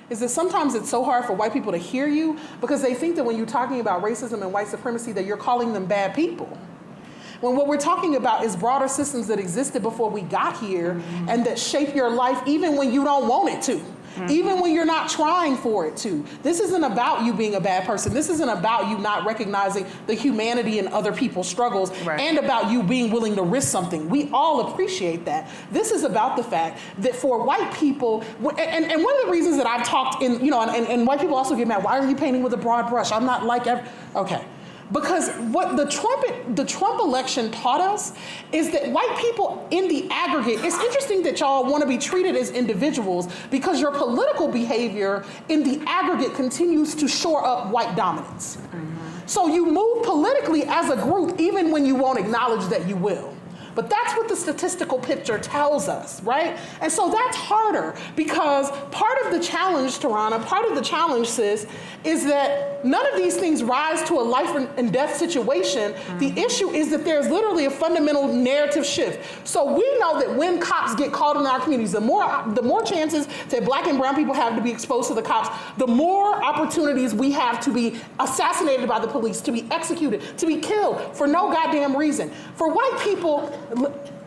is that sometimes it's so hard for white people to hear you because they think that when you're talking about racism and white supremacy that you're calling them bad people. When what we're talking about is broader systems that existed before we got here and that shape your life even when you don't want it to. Even when you're not trying for it to. This isn't about you being a bad person. This isn't about you not recognizing the humanity in other people's struggles and about you being willing to risk something. We all appreciate that. This is about the fact that for white people, and one of the reasons that I've talked in, and white people also get mad, why are you painting with a broad brush? I'm not like okay. Because what the Trump election taught us is that white people in the aggregate, it's interesting that y'all want to be treated as individuals because your political behavior in the aggregate continues to shore up white dominance. So you move politically as a group even when you won't acknowledge that you will. But that's what the statistical picture tells us, right? And so that's harder because part of the challenge, Tarana, part of the challenge, sis, is that none of these things rise to a life and death situation. The issue is that there's literally a fundamental narrative shift. So we know that when cops get called in our communities, the more chances that black and brown people have to be exposed to the cops, the more opportunities we have to be assassinated by the police, to be executed, to be killed for no goddamn reason. For white people,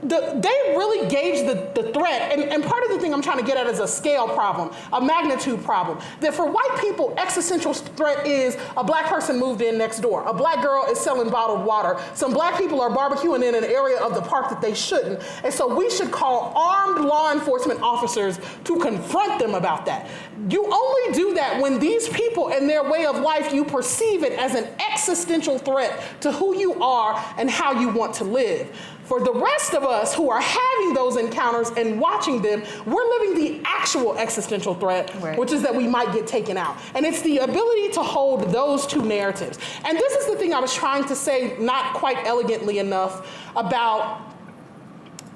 they really gauge the threat, and part of the thing I'm trying to get at is a scale problem, a magnitude problem. That for white people, existential threat is a black person moved in next door, a black girl is selling bottled water, some black people are barbecuing in an area of the park that they shouldn't, and so we should call armed law enforcement officers to confront them about that. You only do that when these people and their way of life, you perceive it as an existential threat to who you are and how you want to live. For the rest of us who are having those encounters and watching them, we're living the actual existential threat, which is that we might get taken out. And it's the ability to hold those two narratives. And this is the thing I was trying to say, not quite elegantly enough, about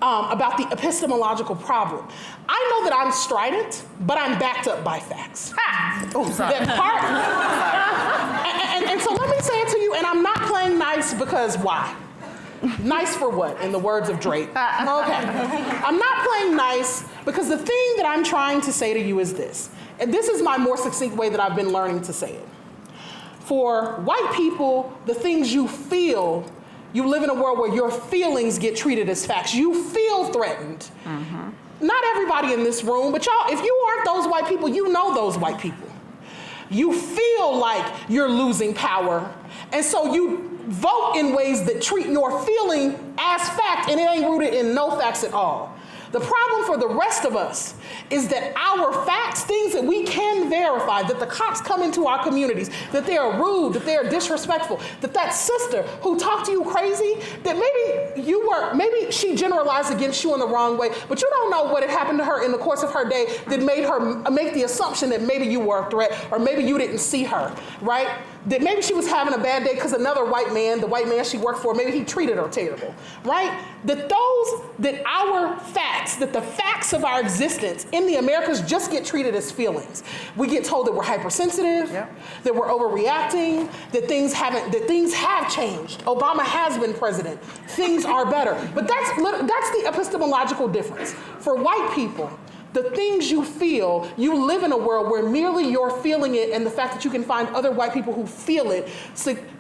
the epistemological problem. I know that I'm strident, but I'm backed up by facts. Oh, sorry. That part, and so let me say it to you, and I'm not playing nice because why? Nice for what, in the words of Drake? Okay. I'm not playing nice because the thing that I'm trying to say to you is this, and this is my more succinct way that I've been learning to say it. For white people, the things you feel, you live in a world where your feelings get treated as facts. You feel threatened. Not everybody in this room, but y'all, if you aren't those white people, you know those white people. You feel like you're losing power, and so you vote in ways that treat your feeling as fact, and it ain't rooted in no facts at all. The problem for the rest of us is that our facts, things that we can verify, that the cops come into our communities, that they are rude, that they are disrespectful, that sister who talked to you crazy, that maybe she generalized against you in the wrong way, but you don't know what had happened to her in the course of her day that made her make the assumption that maybe you were a threat, or maybe you didn't see her, right? That maybe she was having a bad day because another white man, the white man she worked for, maybe he treated her terrible, right? That the facts of our existence in the Americas just get treated as feelings. We get told that we're hypersensitive, that we're overreacting, that things have changed. Obama has been president. Things are better. But that's the epistemological difference. For white people, the things you feel, you live in a world where merely you're feeling it, and the fact that you can find other white people who feel it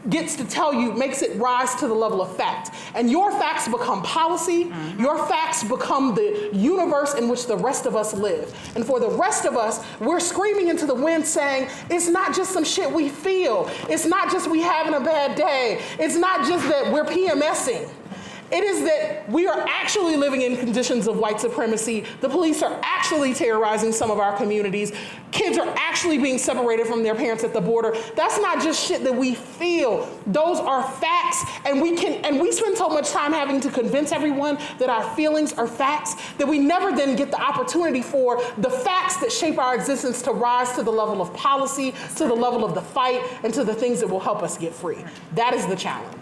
gets to tell you, makes it rise to the level of fact. And your facts become policy, your facts become the universe in which the rest of us live. And for the rest of us, we're screaming into the wind saying, it's not just some shit we feel, it's not just we having a bad day, it's not just that we're PMSing. It is that we are actually living in conditions of white supremacy. The police are actually terrorizing some of our communities. Kids are actually being separated from their parents at the border. That's not just shit that we feel. Those are facts, and we spend so much time having to convince everyone that our feelings are facts that we never then get the opportunity for the facts that shape our existence to rise to the level of policy, to the level of the fight, and to the things that will help us get free. That is the challenge.